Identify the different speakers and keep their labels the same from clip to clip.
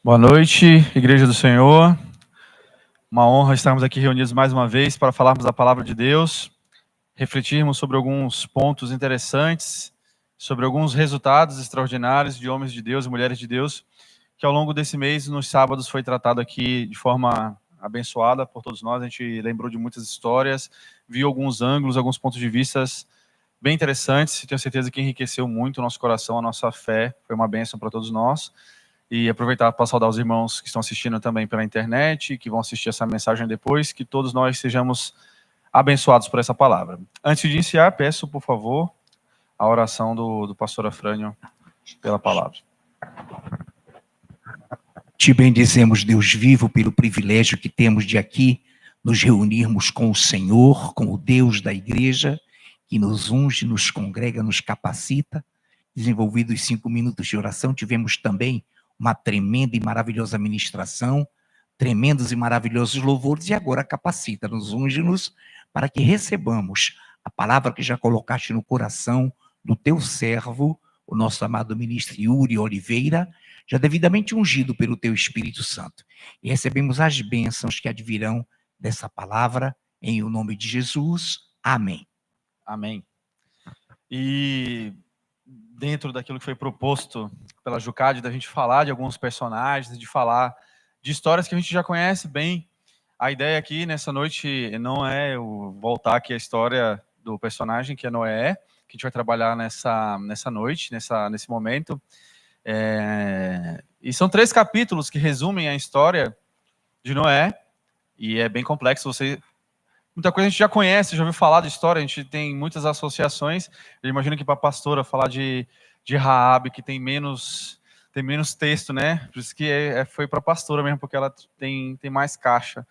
Speaker 1: Boa noite, Igreja do Senhor. Uma honra estarmos aqui reunidos mais uma vez para falarmos da Palavra de Deus, refletirmos sobre alguns pontos interessantes, sobre alguns resultados extraordinários de homens de Deus e mulheres de Deus, que ao longo desse mês, nos sábados, foi tratado aqui de forma abençoada por todos nós. A gente lembrou de muitas histórias, viu alguns ângulos, alguns pontos de vista bem interessantes, e tenho certeza que enriqueceu muito o nosso coração, a nossa fé. Foi uma bênção para todos nós. E aproveitar para saudar os irmãos que estão assistindo também pela internet, que vão assistir essa mensagem depois, que todos nós sejamos abençoados por essa palavra. Antes de iniciar, peço, por favor, a oração do pastor Afrânio pela palavra.
Speaker 2: Te bendizemos, Deus vivo, pelo privilégio que temos de aqui nos reunirmos com o Senhor, com o Deus da igreja, que nos unge, nos congrega, nos capacita. Desenvolvidos 5 minutos de oração, tivemos também uma tremenda e maravilhosa ministração, tremendos e maravilhosos louvores, e agora capacita-nos, unge-nos, para que recebamos a palavra que já colocaste no coração do teu servo, o nosso amado ministro Yuri Oliveira, já devidamente ungido pelo teu Espírito Santo. E recebemos as bênçãos que advirão dessa palavra, em o nome de Jesus. Amém.
Speaker 1: Amém. E dentro daquilo que foi proposto pela Jucade, da gente falar de alguns personagens, de falar de histórias que a gente já conhece bem. A ideia aqui nessa noite não é eu voltar aqui a história do personagem, que é Noé, que a gente vai trabalhar nessa noite, nesse momento. E são 3 capítulos que resumem a história de Noé, e é bem complexo. Muita coisa a gente já conhece, já ouviu falar da história, a gente tem muitas associações. Eu imagino que para a pastora falar de Raabe, que tem menos texto, né? Por isso que foi para a pastora mesmo, porque ela tem mais caixa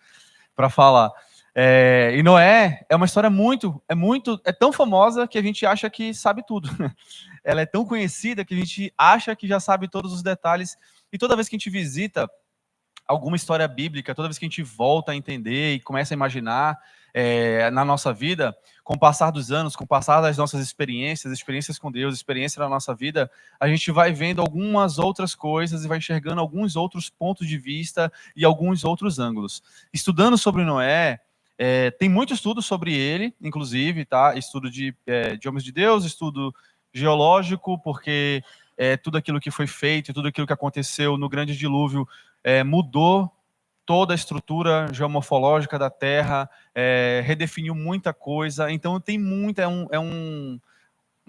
Speaker 1: para falar. E Noé é uma história é tão famosa que a gente acha que sabe tudo. Ela é tão conhecida que a gente acha que já sabe todos os detalhes. E toda vez que a gente visita alguma história bíblica, toda vez que a gente volta a entender e começa a imaginar na nossa vida, com o passar dos anos, com o passar das nossas experiências com Deus, experiência na nossa vida, a gente vai vendo algumas outras coisas e vai enxergando alguns outros pontos de vista e alguns outros ângulos. Estudando sobre Noé, tem muito estudo sobre ele, inclusive, tá? Estudo de homens de Deus, estudo geológico, porque tudo aquilo que foi feito, tudo aquilo que aconteceu no grande dilúvio mudou toda a estrutura geomorfológica da Terra, redefiniu muita coisa. Então tem uma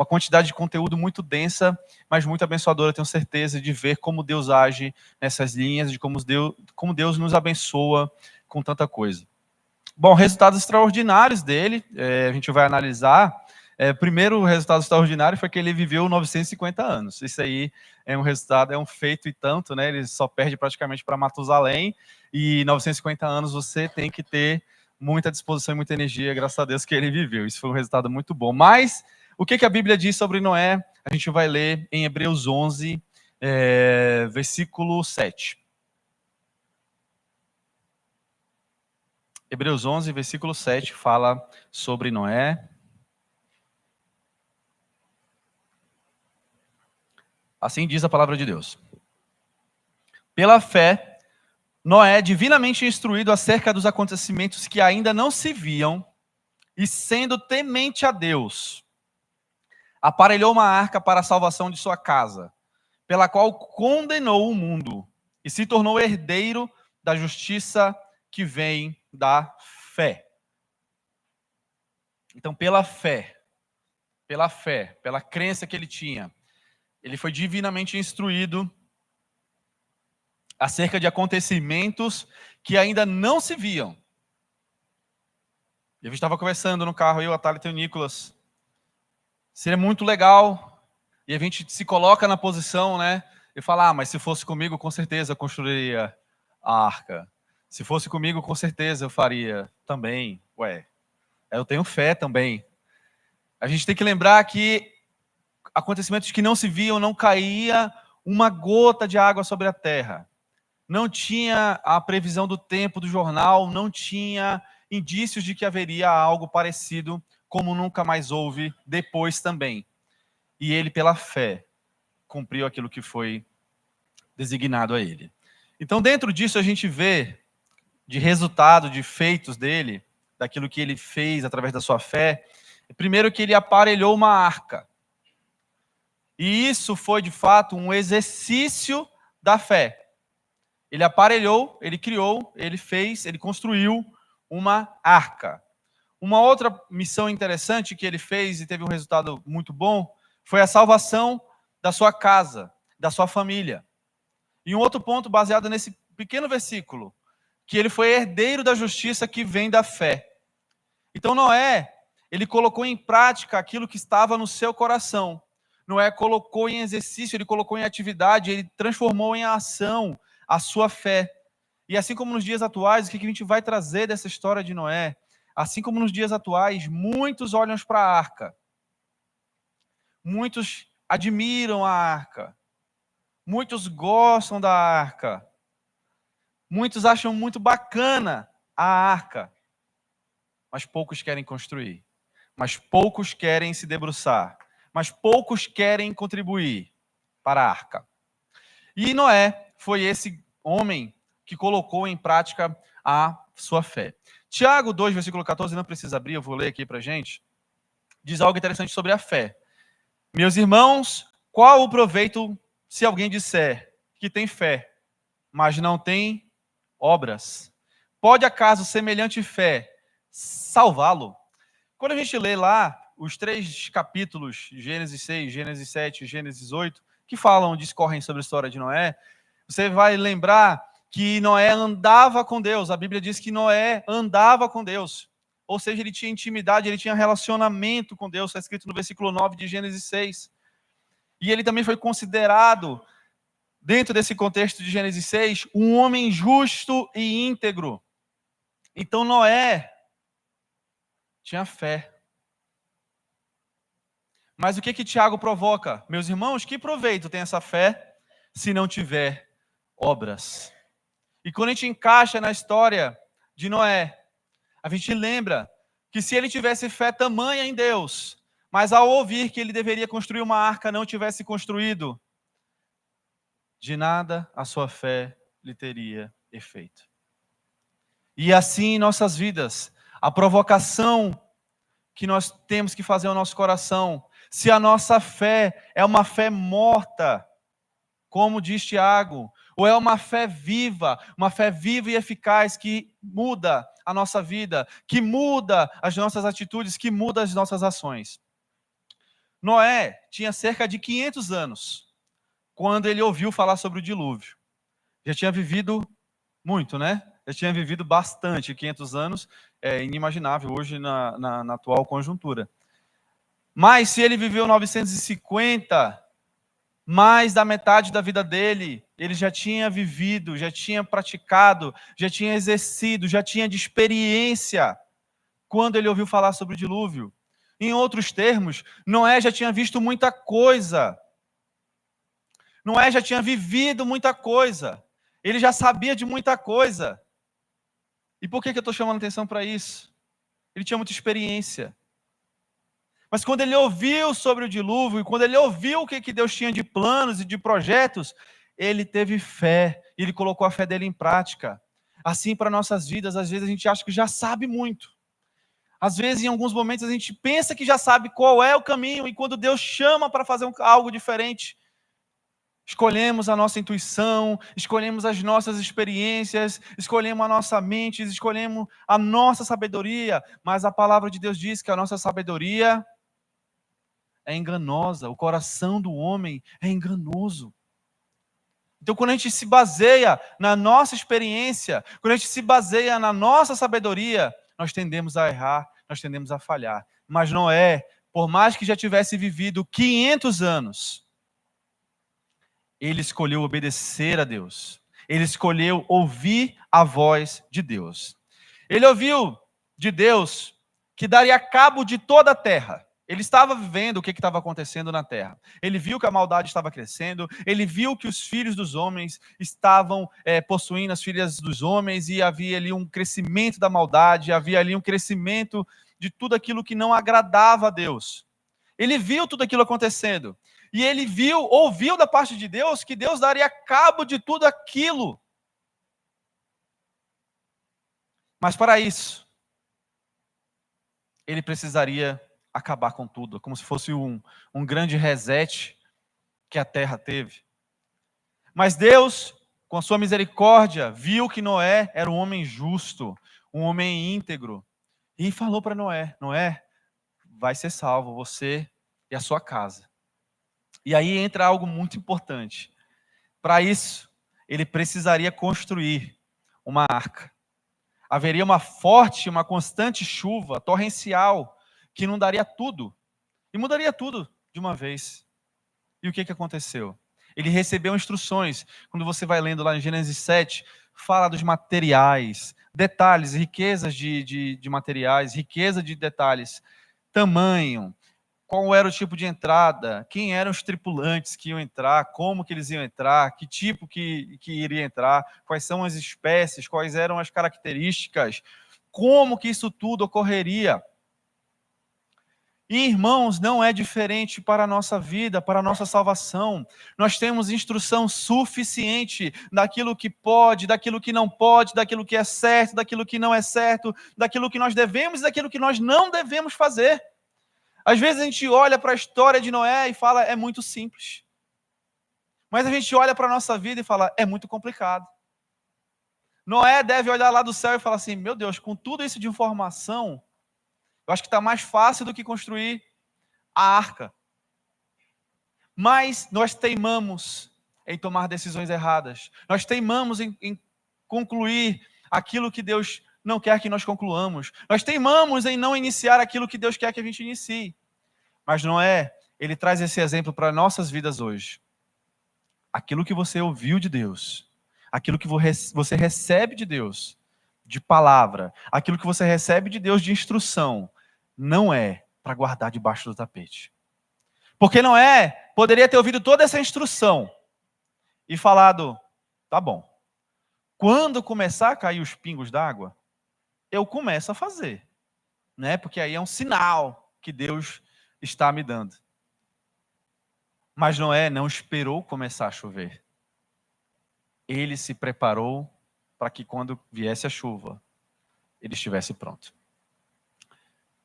Speaker 1: quantidade de conteúdo muito densa, mas muito abençoadora, tenho certeza, de ver como Deus age nessas linhas, de como Deus nos abençoa com tanta coisa. Bom, resultados extraordinários dele, a gente vai analisar. Primeiro, o resultado extraordinário foi que ele viveu 950 anos. Isso aí é um resultado, é um feito e tanto, né? Ele só perde praticamente para Matusalém, e 950 anos você tem que ter muita disposição e muita energia, graças a Deus que ele viveu. Isso foi um resultado muito bom. Mas o que a Bíblia diz sobre Noé? A gente vai ler em Hebreus 11, versículo 7. Hebreus 11, versículo 7, fala sobre Noé. Assim diz a palavra de Deus. Pela fé, Noé, divinamente instruído acerca dos acontecimentos que ainda não se viam, e sendo temente a Deus, aparelhou uma arca para a salvação de sua casa, pela qual condenou o mundo, e se tornou herdeiro da justiça que vem da fé. Então, pela fé, pela crença que ele tinha, ele foi divinamente instruído acerca de acontecimentos que ainda não se viam. E a gente estava conversando no carro, eu, a Thalita e o Nicolas. Seria muito legal, e a gente se coloca na posição, né? E fala, mas se fosse comigo, com certeza eu construiria a arca. Se fosse comigo, com certeza eu faria também. Eu tenho fé também. A gente tem que lembrar que acontecimentos que não se viam, não caía uma gota de água sobre a terra. Não tinha a previsão do tempo do jornal, não tinha indícios de que haveria algo parecido, como nunca mais houve depois também. E ele, pela fé, cumpriu aquilo que foi designado a ele. Então, dentro disso, a gente vê de resultado, de feitos dele, daquilo que ele fez através da sua fé. Primeiro que ele aparelhou uma arca. E isso foi, de fato, um exercício da fé. Ele aparelhou, ele criou, ele fez, ele construiu uma arca. Uma outra missão interessante que ele fez e teve um resultado muito bom foi a salvação da sua casa, da sua família. E um outro ponto baseado nesse pequeno versículo, que ele foi herdeiro da justiça que vem da fé. Então Noé, ele colocou em prática aquilo que estava no seu coração. Noé colocou em exercício, ele colocou em atividade, ele transformou em ação a sua fé. E assim como nos dias atuais, o que a gente vai trazer dessa história de Noé? Assim como nos dias atuais, muitos olham para a arca. Muitos admiram a arca. Muitos gostam da arca. Muitos acham muito bacana a arca. Mas poucos querem construir. Mas poucos querem se debruçar. Mas poucos querem contribuir para a arca. E Noé foi esse homem que colocou em prática a sua fé. Tiago 2, versículo 14, não precisa abrir, eu vou ler aqui para a gente. Diz algo interessante sobre a fé. Meus irmãos, qual o proveito se alguém disser que tem fé, mas não tem obras? Pode acaso semelhante fé salvá-lo? Quando a gente lê lá os 3 capítulos, Gênesis 6, Gênesis 7 e Gênesis 8, que falam, discorrem sobre a história de Noé, você vai lembrar que Noé andava com Deus. A Bíblia diz que Noé andava com Deus. Ou seja, ele tinha intimidade, ele tinha relacionamento com Deus. Está escrito no versículo 9 de Gênesis 6. E ele também foi considerado, dentro desse contexto de Gênesis 6, um homem justo e íntegro. Então Noé tinha fé. Mas o que Tiago provoca? Meus irmãos, que proveito tem essa fé se não tiver obras? E quando a gente encaixa na história de Noé, a gente lembra que se ele tivesse fé tamanha em Deus, mas ao ouvir que ele deveria construir uma arca, não tivesse construído, de nada a sua fé lhe teria efeito. E assim em nossas vidas, a provocação que nós temos que fazer ao nosso coração, se a nossa fé é uma fé morta, como diz Tiago, ou é uma fé viva e eficaz que muda a nossa vida, que muda as nossas atitudes, que muda as nossas ações. Noé tinha cerca de 500 anos, quando ele ouviu falar sobre o dilúvio. Já tinha vivido muito, né? Já tinha vivido bastante, 500 anos, é inimaginável hoje na atual conjuntura. Mas se ele viveu 950, mais da metade da vida dele, ele já tinha vivido, já tinha praticado, já tinha exercido, já tinha de experiência quando ele ouviu falar sobre o dilúvio. Em outros termos, Noé já tinha visto muita coisa. Noé já tinha vivido muita coisa. Ele já sabia de muita coisa. E por que eu estou chamando atenção para isso? Ele tinha muita experiência. Mas quando ele ouviu sobre o dilúvio, e quando ele ouviu o que Deus tinha de planos e de projetos, ele teve fé, e ele colocou a fé dele em prática. Assim, para nossas vidas, às vezes a gente acha que já sabe muito. Às vezes, em alguns momentos, a gente pensa que já sabe qual é o caminho, e quando Deus chama para fazer algo diferente, escolhemos a nossa intuição, escolhemos as nossas experiências, escolhemos a nossa mente, escolhemos a nossa sabedoria, mas a palavra de Deus diz que a nossa sabedoria é enganosa, o coração do homem é enganoso. Então, quando a gente se baseia na nossa experiência, quando a gente se baseia na nossa sabedoria, nós tendemos a errar, nós tendemos a falhar. Mas Noé, por mais que já tivesse vivido 500 anos, ele escolheu obedecer a Deus. Ele escolheu ouvir a voz de Deus. Ele ouviu de Deus que daria cabo de toda a terra. Ele estava vivendo o que estava acontecendo na terra. Ele viu que a maldade estava crescendo. Ele viu que os filhos dos homens estavam possuindo as filhas dos homens e havia ali um crescimento da maldade, havia ali um crescimento de tudo aquilo que não agradava a Deus. Ele viu tudo aquilo acontecendo. E ele ouviu da parte de Deus que Deus daria cabo de tudo aquilo. Mas para isso, ele precisaria acabar com tudo, como se fosse um grande reset que a terra teve. Mas Deus, com a sua misericórdia, viu que Noé era um homem justo, um homem íntegro, e falou para Noé: Noé, vai ser salvo, você e a sua casa. E aí entra algo muito importante. Para isso, ele precisaria construir uma arca. Haveria uma forte, uma constante chuva torrencial que inundaria tudo. E mudaria tudo de uma vez. E o que aconteceu? Ele recebeu instruções. Quando você vai lendo lá em Gênesis 7, fala dos materiais, detalhes, riquezas de materiais, riqueza de detalhes, tamanho, qual era o tipo de entrada, quem eram os tripulantes que iam entrar, como que eles iam entrar, que tipo que iria entrar, quais são as espécies, quais eram as características, como que isso tudo ocorreria. E, irmãos, não é diferente para a nossa vida, para a nossa salvação. Nós temos instrução suficiente daquilo que pode, daquilo que não pode, daquilo que é certo, daquilo que não é certo, daquilo que nós devemos e daquilo que nós não devemos fazer. Às vezes a gente olha para a história de Noé e fala, é muito simples. Mas a gente olha para a nossa vida e fala, é muito complicado. Noé deve olhar lá do céu e falar assim, meu Deus, com tudo isso de informação, eu acho que está mais fácil do que construir a arca. Mas nós teimamos em tomar decisões erradas. Nós teimamos em concluir aquilo que Deus não quer que nós concluamos. Nós teimamos em não iniciar aquilo que Deus quer que a gente inicie. Mas Noé, ele traz esse exemplo para nossas vidas hoje. Aquilo que você ouviu de Deus, aquilo que você recebe de Deus, de palavra, aquilo que você recebe de Deus de instrução, não é para guardar debaixo do tapete. Porque Noé poderia ter ouvido toda essa instrução e falado, tá bom, quando começar a cair os pingos d'água, eu começo a fazer, né? Porque aí é um sinal que Deus está me dando. Mas Noé não esperou começar a chover. Ele se preparou para que quando viesse a chuva, ele estivesse pronto.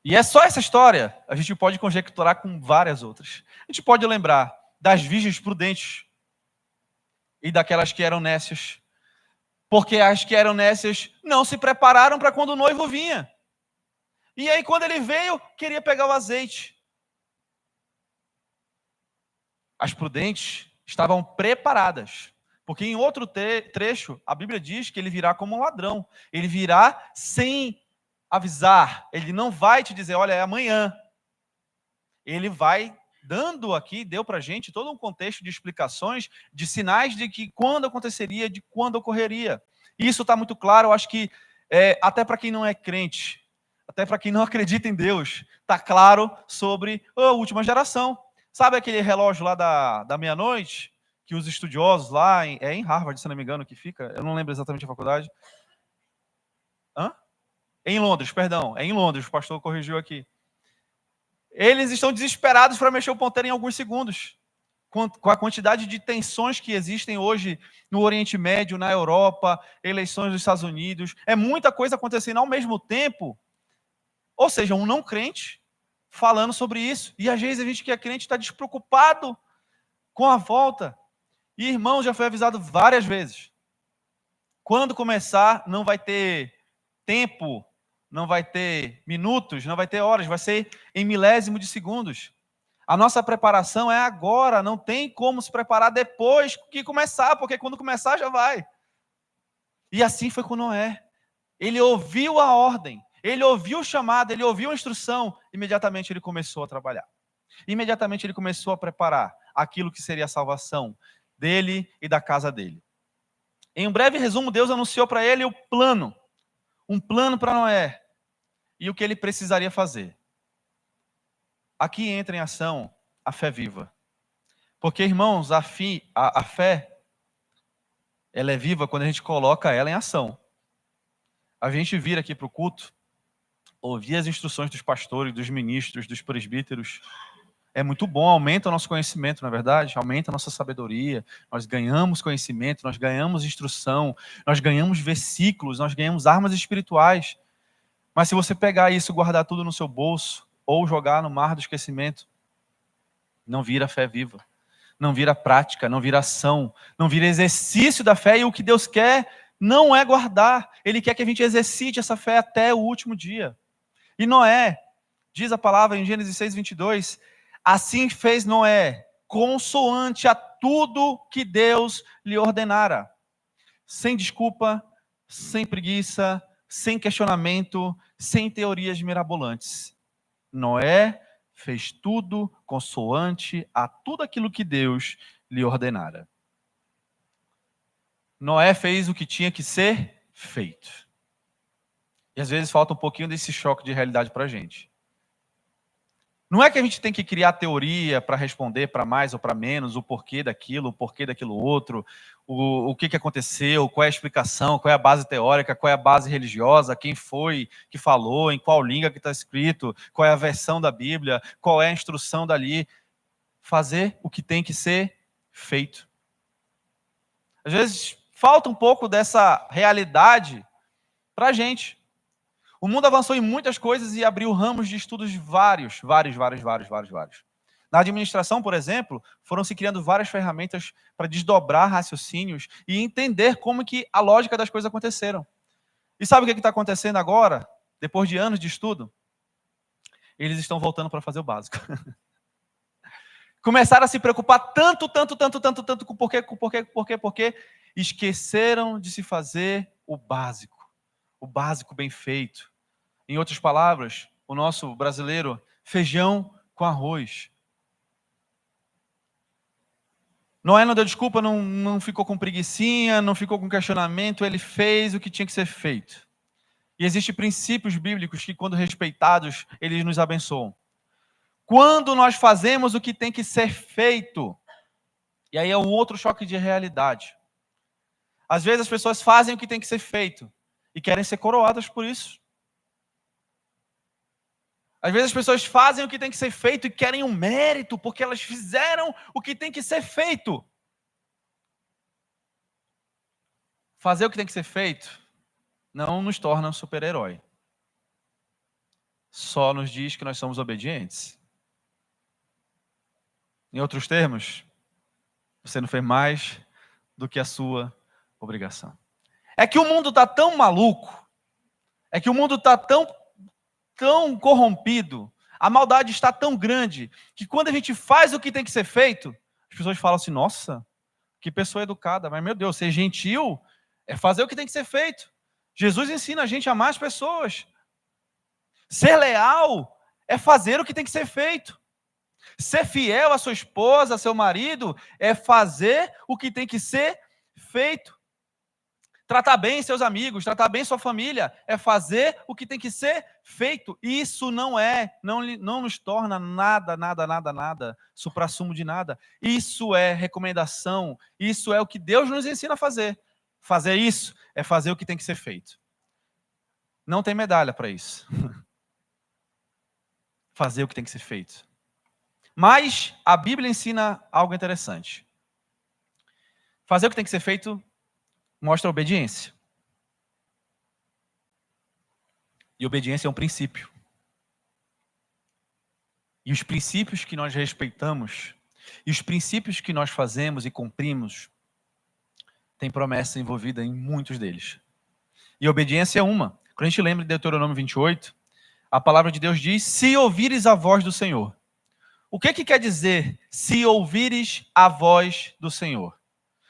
Speaker 1: E é só essa história, a gente pode conjecturar com várias outras. A gente pode lembrar das virgens prudentes e daquelas que eram nécias. Porque as que eram nécias não se prepararam para quando o noivo vinha. E aí quando ele veio, queria pegar o azeite. As prudentes estavam preparadas. Porque em outro trecho, a Bíblia diz que ele virá como um ladrão. Ele virá sem avisar. Ele não vai te dizer, olha, é amanhã. Ele vai dando aqui, deu para a gente todo um contexto de explicações, de sinais de que quando aconteceria, de quando ocorreria. E isso está muito claro, eu acho que até para quem não é crente, até para quem não acredita em Deus, está claro sobre a última geração. Sabe aquele relógio lá da meia-noite, que os estudiosos lá, em Harvard, se não me engano, que fica, eu não lembro exatamente a faculdade. Em Londres, perdão, é em Londres, o pastor corrigiu aqui. Eles estão desesperados para mexer o ponteiro em alguns segundos. Com a quantidade de tensões que existem hoje no Oriente Médio, na Europa, eleições dos Estados Unidos, é muita coisa acontecendo ao mesmo tempo. Ou seja, um não crente falando sobre isso. E às vezes a gente que é crente está despreocupado com a volta. E irmão, já foi avisado várias vezes. Quando começar, não vai ter tempo, não vai ter minutos, não vai ter horas, vai ser em milésimo de segundos. A nossa preparação é agora, não tem como se preparar depois que começar, porque quando começar já vai. E assim foi com Noé. Ele ouviu a ordem, ele ouviu o chamado, ele ouviu a instrução, imediatamente ele começou a trabalhar. Imediatamente ele começou a preparar aquilo que seria a salvação dele e da casa dele. Em um breve resumo, Deus anunciou para ele o plano, um plano para Noé e o que ele precisaria fazer. Aqui entra em ação a fé viva. Porque, irmãos, a fé, ela é viva quando a gente coloca ela em ação. A gente vir aqui para o culto, ouvir as instruções dos pastores, dos ministros, dos presbíteros, É muito bom, aumenta o nosso conhecimento, na verdade, aumenta a nossa sabedoria, nós ganhamos conhecimento, nós ganhamos instrução, nós ganhamos versículos, nós ganhamos armas espirituais. Mas se você pegar isso e guardar tudo no seu bolso, ou jogar no mar do esquecimento, não vira fé viva, não vira prática, não vira ação, não vira exercício da fé, e o que Deus quer não é guardar, Ele quer que a gente exercite essa fé até o último dia. E Noé, diz a palavra em Gênesis 6:22, assim fez Noé, consoante a tudo que Deus lhe ordenara. Sem desculpa, sem preguiça, sem questionamento, sem teorias mirabolantes. Noé fez tudo consoante a tudo aquilo que Deus lhe ordenara. Noé fez o que tinha que ser feito. E às vezes falta um pouquinho desse choque de realidade para a gente. Não é que a gente tem que criar teoria para responder para mais ou para menos, o porquê daquilo outro, o que aconteceu, qual é a explicação, qual é a base teórica, qual é a base religiosa, quem foi que falou, em qual língua que está escrito, qual é a versão da Bíblia, qual é a instrução dali. Fazer o que tem que ser feito. Às vezes falta um pouco dessa realidade para a gente. O mundo avançou em muitas coisas e abriu ramos de estudos vários. Na administração, por exemplo, foram se criando várias ferramentas para desdobrar raciocínios e entender como que a lógica das coisas aconteceram. E sabe o que está acontecendo agora, depois de anos de estudo? Eles estão voltando para fazer o básico. Começaram a se preocupar tanto com porquê, esqueceram de se fazer o básico bem feito. Em outras palavras, o nosso brasileiro, feijão com arroz. Noé não deu desculpa, não ficou com preguicinha, não ficou com questionamento, ele fez o que tinha que ser feito. E existem princípios bíblicos que, quando respeitados, eles nos abençoam. Quando nós fazemos o que tem que ser feito, e aí é um outro choque de realidade. Às vezes as pessoas fazem o que tem que ser feito e querem ser coroadas por isso. Às vezes as pessoas fazem o que tem que ser feito e querem um mérito, porque elas fizeram o que tem que ser feito. Fazer o que tem que ser feito não nos torna um super-herói. Só nos diz que nós somos obedientes. Em outros termos, você não fez mais do que a sua obrigação. É que o mundo está tão maluco, é que o mundo está tão corrompido, a maldade está tão grande, que quando a gente faz o que tem que ser feito, as pessoas falam assim, nossa, que pessoa educada, mas meu Deus, ser gentil é fazer o que tem que ser feito. Jesus ensina a gente a amar as pessoas. Ser leal é fazer o que tem que ser feito. Ser fiel à sua esposa, a seu marido, é fazer o que tem que ser feito. Tratar bem seus amigos, tratar bem sua família, é fazer o que tem que ser feito. Isso não nos torna nada, suprassumo de nada. Isso é recomendação, isso é o que Deus nos ensina a fazer. Fazer isso é fazer o que tem que ser feito. Não tem medalha para isso. Fazer o que tem que ser feito. Mas a Bíblia ensina algo interessante. Fazer o que tem que ser feito mostra obediência. E obediência é um princípio. E os princípios que nós respeitamos, e os princípios que nós fazemos e cumprimos, tem promessa envolvida em muitos deles. E obediência é uma. Quando a gente lembra de Deuteronômio 28, a palavra de Deus diz, se ouvires a voz do Senhor. O que quer dizer, se ouvires a voz do Senhor?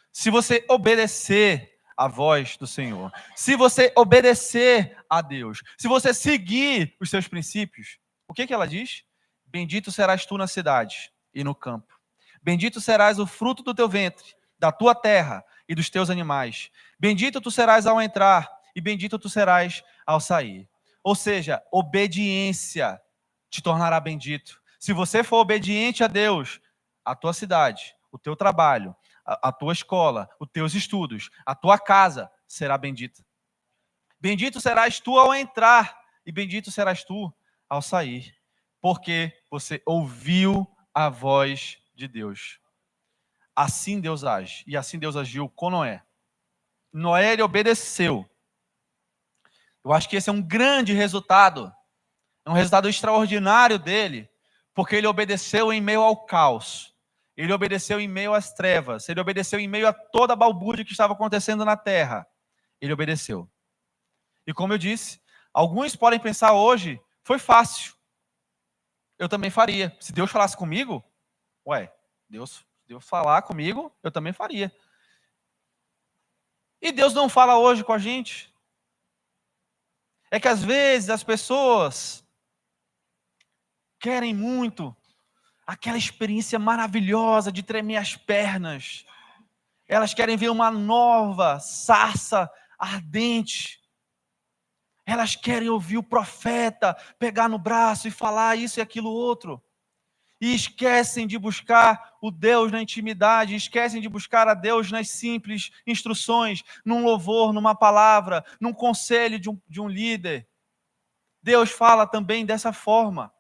Speaker 1: Se você obedecer a voz do Senhor, se você obedecer a Deus, se você seguir os seus princípios, o que ela diz? Bendito serás tu na cidade e no campo. Bendito serás o fruto do teu ventre, da tua terra e dos teus animais. Bendito tu serás ao entrar e bendito tu serás ao sair. Ou seja, obediência te tornará bendito. Se você for obediente a Deus, a tua cidade, o teu trabalho, a tua escola, os teus estudos, a tua casa será bendita. Bendito serás tu ao entrar e bendito serás tu ao sair, porque você ouviu a voz de Deus. Assim Deus age. E assim Deus agiu com Noé. Noé, ele obedeceu. Eu acho que esse é um grande resultado. É um resultado extraordinário dele. Porque ele obedeceu em meio ao caos. Ele obedeceu em meio às trevas. Ele obedeceu em meio a toda a balbúrdia que estava acontecendo na terra. Ele obedeceu. E como eu disse, alguns podem pensar hoje, foi fácil. Eu também faria. Se Deus falasse comigo, Deus falar comigo, eu também faria. E Deus não fala hoje com a gente. É que às vezes as pessoas querem muito aquela experiência maravilhosa de tremer as pernas. Elas querem ver uma nova sarça ardente. Elas querem ouvir o profeta pegar no braço e falar isso e aquilo outro. E esquecem de buscar o Deus na intimidade, esquecem de buscar a Deus nas simples instruções, num louvor, numa palavra, num conselho de um líder. Deus fala também dessa forma.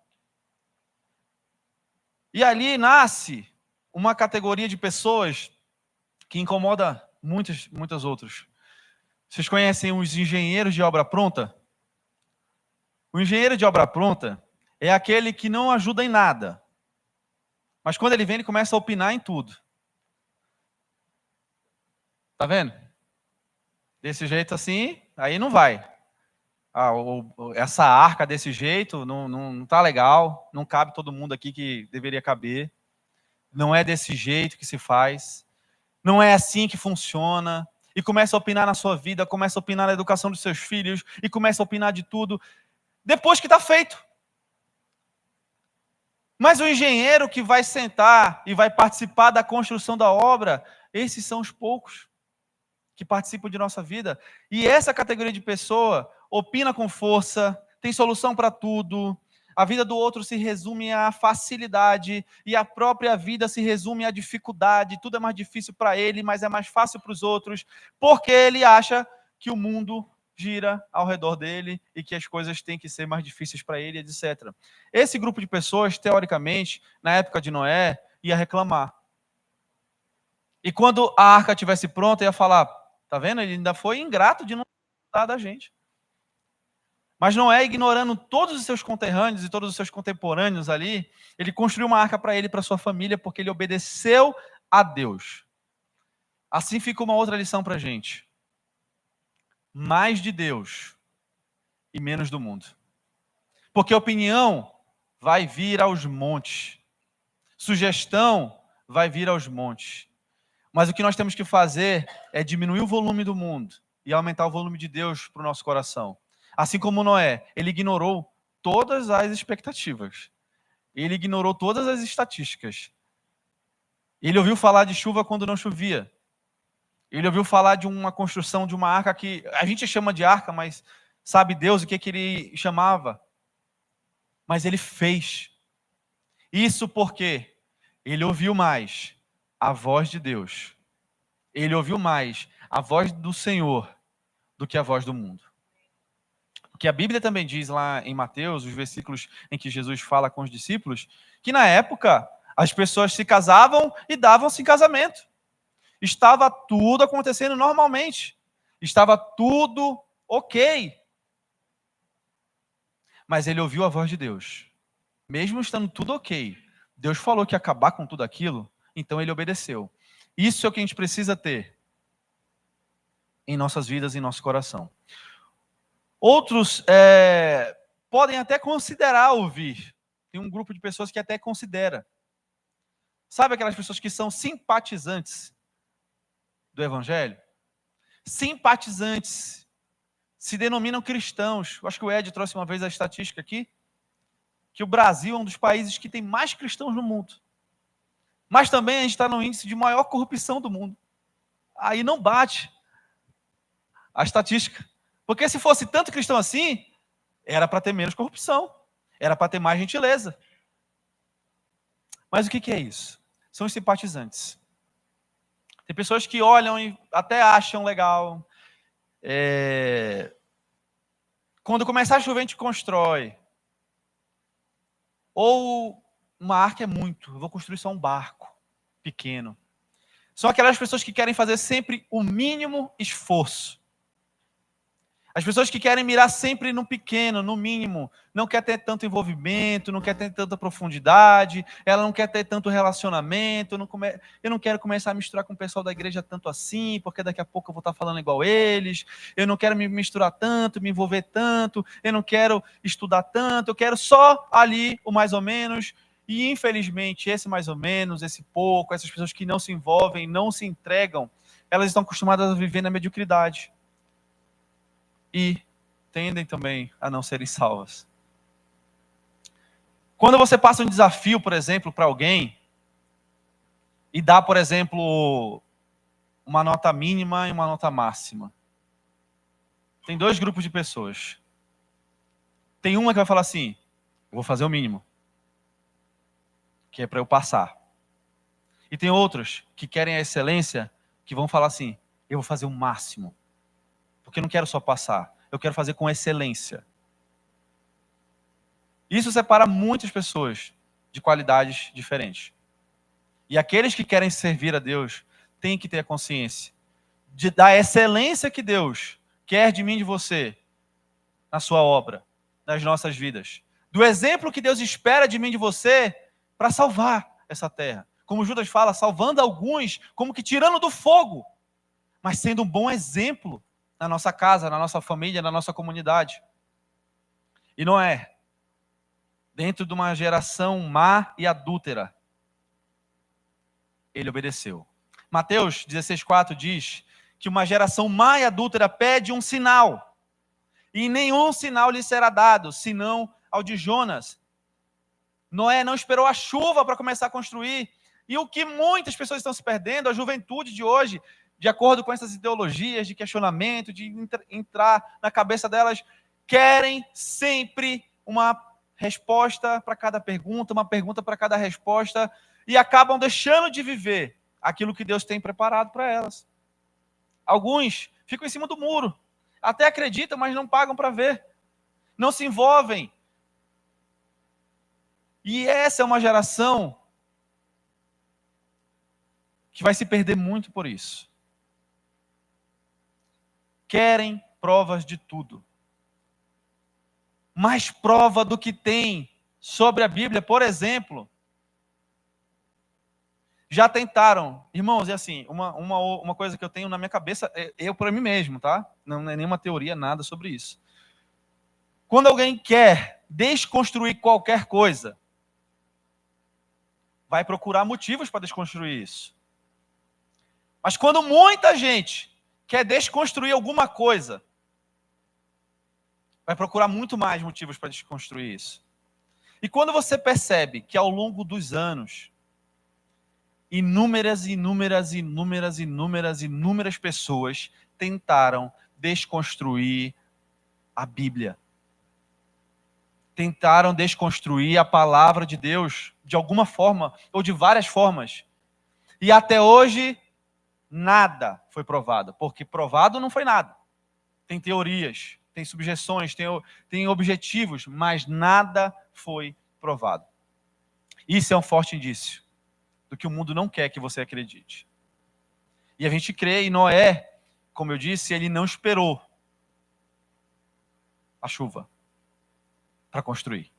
Speaker 1: E ali nasce uma categoria de pessoas que incomoda muitas outras. Vocês conhecem os engenheiros de obra pronta? O engenheiro de obra pronta é aquele que não ajuda em nada. Mas quando ele vem, ele começa a opinar em tudo. Tá vendo? Desse jeito assim, aí não vai. Essa arca desse jeito não tá legal, não cabe todo mundo aqui que deveria caber. Não é desse jeito que se faz. Não é assim que funciona. E começa a opinar na sua vida, começa a opinar na educação dos seus filhos, e começa a opinar de tudo, depois que está feito. Mas o engenheiro que vai sentar e vai participar da construção da obra, esses são os poucos que participam de nossa vida. E essa categoria de pessoa opina com força, tem solução para tudo. A vida do outro se resume à facilidade e a própria vida se resume à dificuldade. Tudo é mais difícil para ele, mas é mais fácil para os outros, porque ele acha que o mundo gira ao redor dele e que as coisas têm que ser mais difíceis para ele, etc. Esse grupo de pessoas, teoricamente, na época de Noé, ia reclamar. E quando a arca estivesse pronta, ia falar, tá vendo? Ele ainda foi ingrato de não cuidar da gente. Mas Noé, ignorando todos os seus conterrâneos e todos os seus contemporâneos ali, ele construiu uma arca para ele e para sua família, porque ele obedeceu a Deus. Assim fica uma outra lição para a gente. Mais de Deus e menos do mundo. Porque opinião vai vir aos montes. Sugestão vai vir aos montes. Mas o que nós temos que fazer é diminuir o volume do mundo e aumentar o volume de Deus para o nosso coração. Assim como Noé, ele ignorou todas as expectativas. Ele ignorou todas as estatísticas. Ele ouviu falar de chuva quando não chovia. Ele ouviu falar de uma construção de uma arca que a gente chama de arca, mas sabe Deus o que ele chamava? Mas ele fez. Isso porque ele ouviu mais a voz de Deus. Ele ouviu mais a voz do Senhor do que a voz do mundo. Porque a Bíblia também diz lá em Mateus, os versículos em que Jesus fala com os discípulos, que na época as pessoas se casavam e davam-se em casamento. Estava tudo acontecendo normalmente. Estava tudo ok. Mas ele ouviu a voz de Deus. Mesmo estando tudo ok, Deus falou que ia acabar com tudo aquilo, então ele obedeceu. Isso é o que a gente precisa ter em nossas vidas, em nosso coração. Outros podem até considerar ouvir. Tem um grupo de pessoas que até considera. Sabe aquelas pessoas que são simpatizantes do Evangelho? Simpatizantes. Se denominam cristãos. Eu acho que o Ed trouxe uma vez a estatística aqui, que o Brasil é um dos países que tem mais cristãos no mundo. Mas também a gente está no índice de maior corrupção do mundo. Aí não bate a estatística. Porque se fosse tanto cristão assim, era para ter menos corrupção. Era para ter mais gentileza. Mas o que é isso? São os simpatizantes. Tem pessoas que olham e até acham legal. Quando começar a chover, a gente constrói. Ou uma arca é muito, eu vou construir só um barco pequeno. São aquelas pessoas que querem fazer sempre o mínimo esforço. As pessoas que querem mirar sempre no pequeno, no mínimo, não quer ter tanto envolvimento, não quer ter tanta profundidade, ela não quer ter tanto relacionamento, eu não quero começar a misturar com o pessoal da igreja tanto assim, porque daqui a pouco eu vou estar falando igual eles, eu não quero me misturar tanto, me envolver tanto, eu não quero estudar tanto, eu quero só ali o mais ou menos, e infelizmente esse mais ou menos, esse pouco, essas pessoas que não se envolvem, não se entregam, elas estão acostumadas a viver na mediocridade. E tendem também a não serem salvas. Quando você passa um desafio, por exemplo, para alguém, e dá, por exemplo, uma nota mínima e uma nota máxima. Tem dois grupos de pessoas. Tem uma que vai falar assim, eu vou fazer o mínimo, que é para eu passar. E tem outros que querem a excelência, que vão falar assim, eu vou fazer o máximo. Porque eu não quero só passar, eu quero fazer com excelência. Isso separa muitas pessoas de qualidades diferentes. E aqueles que querem servir a Deus têm que ter a consciência da excelência que Deus quer de mim e de você na sua obra, nas nossas vidas. Do exemplo que Deus espera de mim e de você para salvar essa terra. Como Judas fala, salvando alguns, como que tirando do fogo, mas sendo um bom exemplo na nossa casa, na nossa família, na nossa comunidade. E Noé, dentro de uma geração má e adúltera, ele obedeceu. Mateus 16,4 diz que uma geração má e adúltera pede um sinal, e nenhum sinal lhe será dado, senão ao de Jonas. Noé não esperou a chuva para começar a construir, e o que muitas pessoas estão se perdendo, a juventude de hoje, de acordo com essas ideologias de questionamento, de entrar na cabeça delas, querem sempre uma resposta para cada pergunta, uma pergunta para cada resposta, e acabam deixando de viver aquilo que Deus tem preparado para elas. Alguns ficam em cima do muro, até acreditam, mas não pagam para ver, não se envolvem. E essa é uma geração que vai se perder muito por isso. Querem provas de tudo. Mais prova do que tem sobre a Bíblia, por exemplo. Já tentaram, irmãos, é assim, uma coisa que eu tenho na minha cabeça, eu para mim mesmo, tá? Não é nenhuma teoria, nada sobre isso. Quando alguém quer desconstruir qualquer coisa, vai procurar motivos para desconstruir isso. Mas quando muita gente quer desconstruir alguma coisa, vai procurar muito mais motivos para desconstruir isso. E quando você percebe que ao longo dos anos, inúmeras pessoas tentaram desconstruir a Bíblia. Tentaram desconstruir a palavra de Deus de alguma forma, ou de várias formas. E até hoje, nada foi provado, porque provado não foi nada. Tem teorias, tem subjeções, tem objetivos, mas nada foi provado. Isso é um forte indício do que o mundo não quer que você acredite. E a gente crê, e Noé, como eu disse, ele não esperou a chuva para construir.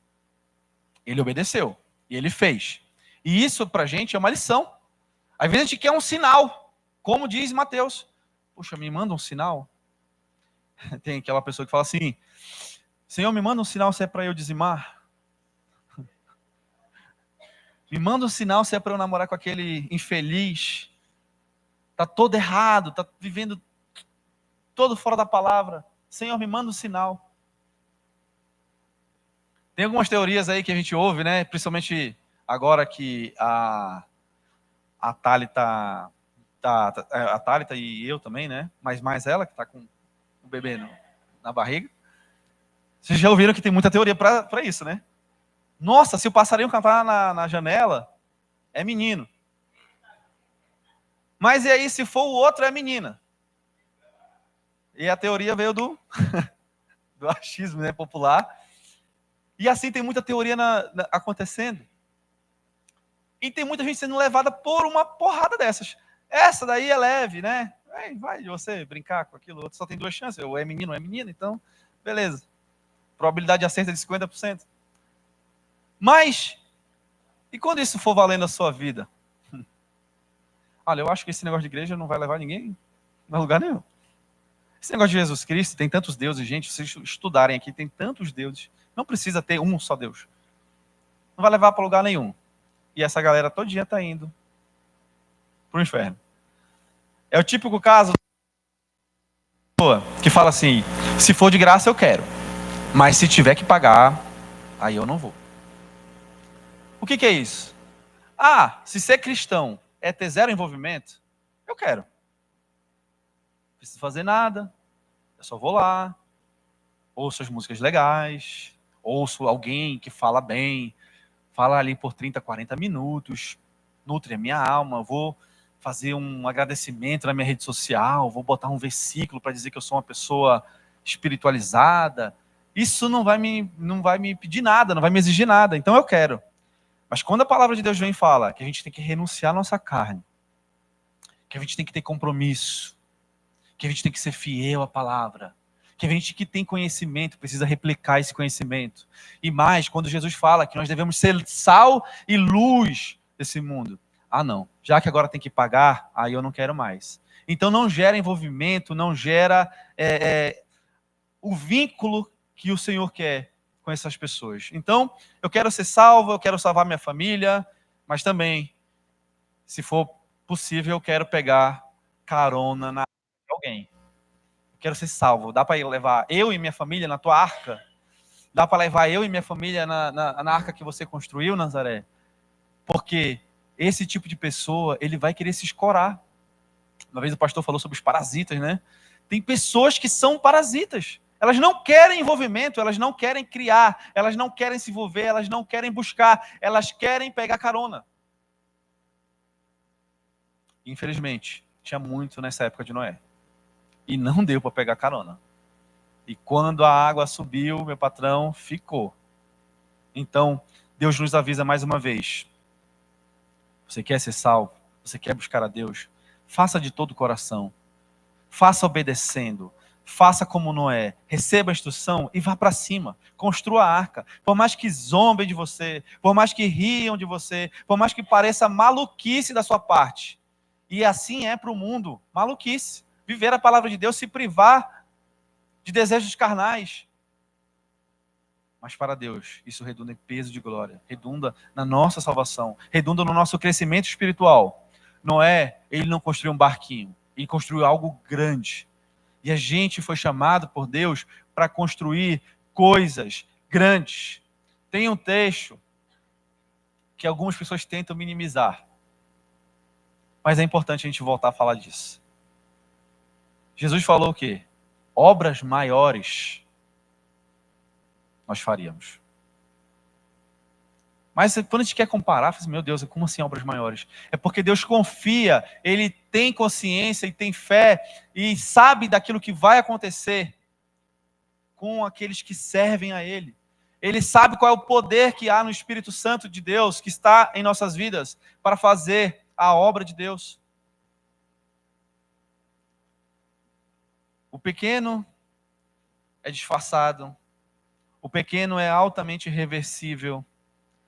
Speaker 1: Ele obedeceu, e ele fez. E isso pra gente é uma lição. Às vezes a gente quer um sinal, como diz Mateus. Puxa, me manda um sinal. Tem aquela pessoa que fala assim, Senhor, me manda um sinal se é para eu dizimar. Me manda um sinal se é para eu namorar com aquele infeliz. Está todo errado, está vivendo todo fora da palavra. Senhor, me manda um sinal. Tem algumas teorias aí que a gente ouve, né? Principalmente agora que a Thalita, a Thalita e eu também, né? Mas mais ela, que está com o bebê na barriga. Vocês já ouviram que tem muita teoria para isso, né? Nossa, se o passarinho cantar na janela, é menino. Mas e aí, se for o outro, é menina? E a teoria veio do achismo, né, popular. E assim tem muita teoria acontecendo. E tem muita gente sendo levada por uma porrada dessas. Essa daí é leve, né? Vai de você brincar com aquilo. Outro só tem 2 chances. Ou é menino ou é menina, então, beleza. Probabilidade de acerto é de 50%. Mas, e quando isso for valendo a sua vida? Olha, eu acho que esse negócio de igreja não vai levar ninguém a lugar nenhum. Esse negócio de Jesus Cristo, tem tantos deuses, gente, se vocês estudarem aqui, tem tantos deuses. Não precisa ter um só Deus. Não vai levar para lugar nenhum. E essa galera todinha está indo para o inferno. É o típico caso que fala assim, se for de graça eu quero, mas se tiver que pagar, aí eu não vou. O que é isso? Se ser cristão é ter zero envolvimento, eu quero. Não preciso fazer nada, eu só vou lá, ouço as músicas legais, ouço alguém que fala bem, fala ali por 30, 40 minutos, nutre a minha alma, vou fazer um agradecimento na minha rede social, vou botar um versículo para dizer que eu sou uma pessoa espiritualizada. Isso não vai me pedir nada, não vai me exigir nada, então eu quero. Mas quando a palavra de Deus vem e fala que a gente tem que renunciar à nossa carne, que a gente tem que ter compromisso, que a gente tem que ser fiel à palavra, que a gente que tem conhecimento precisa replicar esse conhecimento. E mais, quando Jesus fala que nós devemos ser sal e luz desse mundo. Não. Já que agora tem que pagar, aí eu não quero mais. Então não gera envolvimento, não gera o vínculo que o Senhor quer com essas pessoas. Então, eu quero ser salvo, eu quero salvar minha família, mas também, se for possível, eu quero pegar carona na de alguém. Eu quero ser salvo. Dá para levar eu e minha família na tua arca? Dá para levar eu e minha família na arca que você construiu, Nazaré? Porque esse tipo de pessoa, ele vai querer se escorar. Uma vez o pastor falou sobre os parasitas, né? Tem pessoas que são parasitas. Elas não querem envolvimento, elas não querem criar, elas não querem se envolver, elas não querem buscar, elas querem pegar carona. Infelizmente, tinha muito nessa época de Noé. E não deu para pegar carona. E quando a água subiu, meu patrão ficou. Então, Deus nos avisa mais uma vez. Você quer ser salvo? Você quer buscar a Deus? Faça de todo o coração. Faça obedecendo. Faça como Noé, receba a instrução e vá para cima, construa a arca, por mais que zombem de você, por mais que riam de você, por mais que pareça maluquice da sua parte, e assim é para o mundo, maluquice, viver a palavra de Deus, se privar de desejos carnais, mas para Deus, isso redunda em peso de glória, redunda na nossa salvação, redunda no nosso crescimento espiritual. Noé, ele não construiu um barquinho, ele construiu algo grande. E a gente foi chamado por Deus para construir coisas grandes. Tem um texto que algumas pessoas tentam minimizar. Mas é importante a gente voltar a falar disso. Jesus falou o quê? Obras maiores nós faríamos. Mas quando a gente quer comparar, fala assim, meu Deus, como assim obras maiores? É porque Deus confia, Ele tem consciência e tem fé e sabe daquilo que vai acontecer com aqueles que servem a Ele. Ele sabe qual é o poder que há no Espírito Santo de Deus, que está em nossas vidas, para fazer a obra de Deus. O pequeno é disfarçado, o pequeno é altamente irreversível,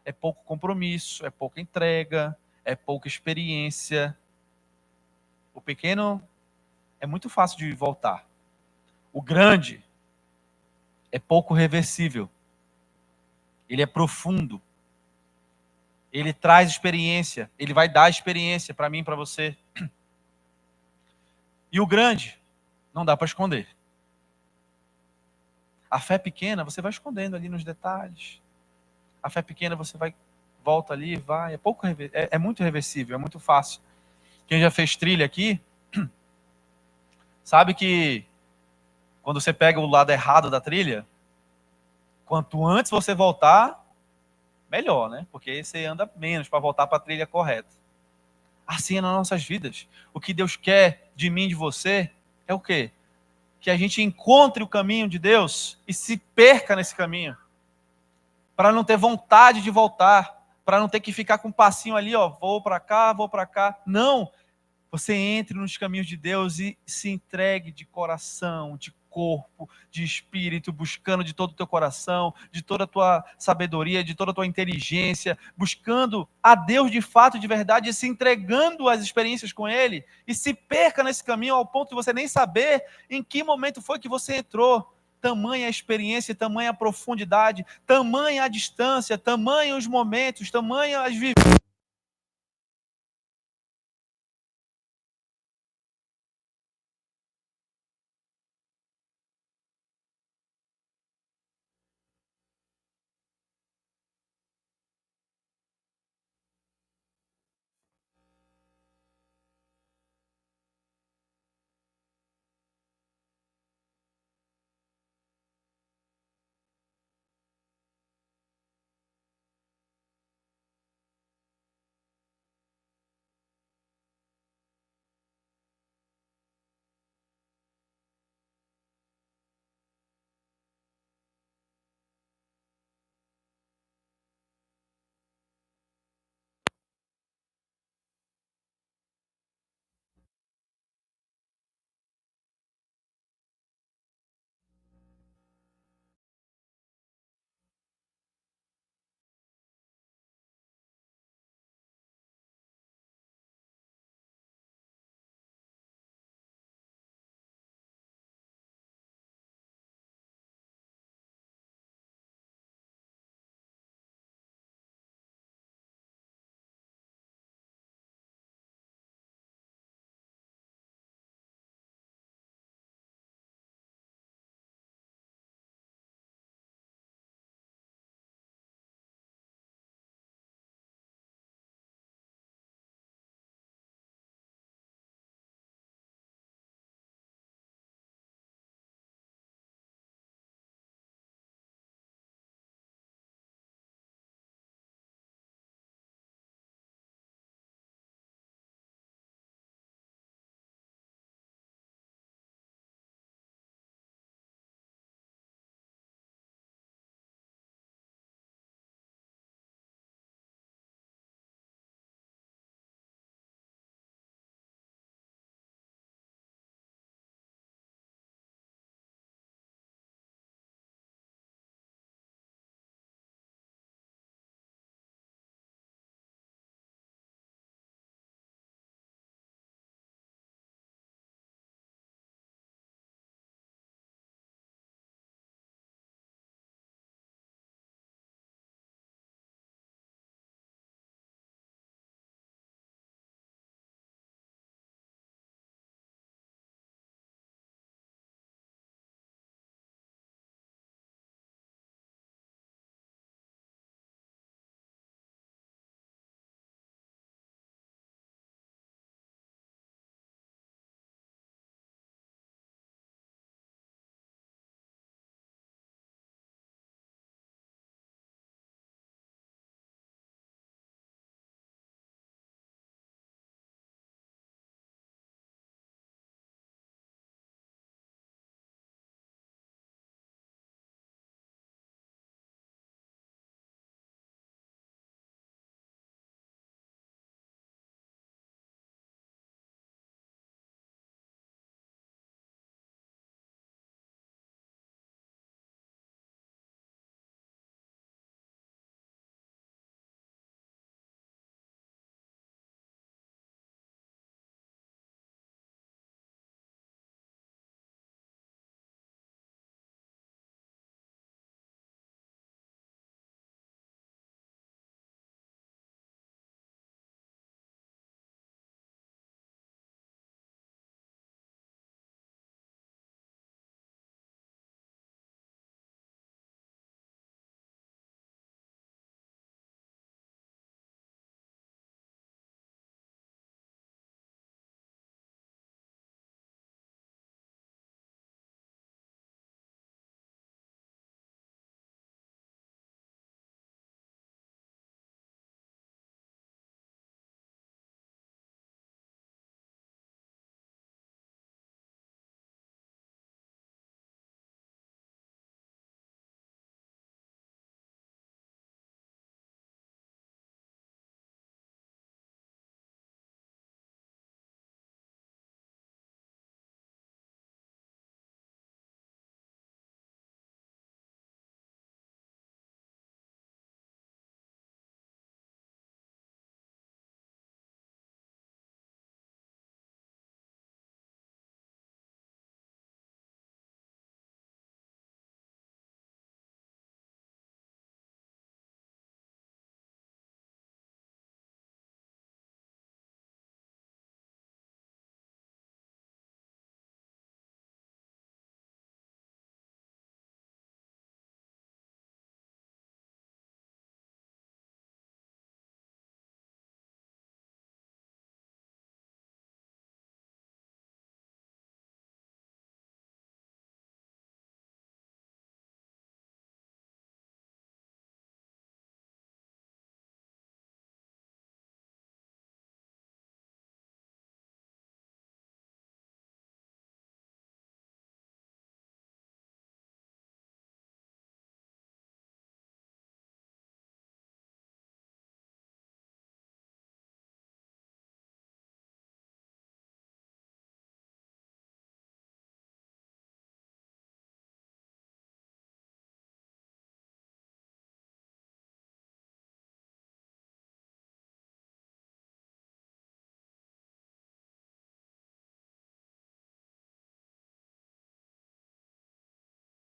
Speaker 1: é pouco compromisso, é pouca entrega, é pouca experiência. O pequeno é muito fácil de voltar. O grande é pouco reversível. Ele é profundo. Ele traz experiência. Ele vai dar experiência para mim e para você. E o grande não dá para esconder. A fé pequena você vai escondendo ali nos detalhes. A fé pequena você volta ali, vai. É muito reversível, é muito fácil. Quem já fez trilha aqui, sabe que quando você pega o lado errado da trilha, quanto antes você voltar, melhor, né? Porque aí você anda menos para voltar para a trilha correta. Assim é nas nossas vidas. O que Deus quer de mim e de você é o quê? Que a gente encontre o caminho de Deus e se perca nesse caminho. Para não ter vontade de voltar, para não ter que ficar com um passinho ali, ó, vou para cá, vou para cá. Não, você entre nos caminhos de Deus e se entregue de coração, de corpo, de espírito, buscando de todo o teu coração, de toda a tua sabedoria, de toda a tua inteligência, buscando a Deus de fato, de verdade, e se entregando às experiências com Ele, e se perca nesse caminho ao ponto de você nem saber em que momento foi que você entrou. Tamanha a experiência, tamanha a profundidade, tamanha a distância, tamanha os momentos, tamanha as vivências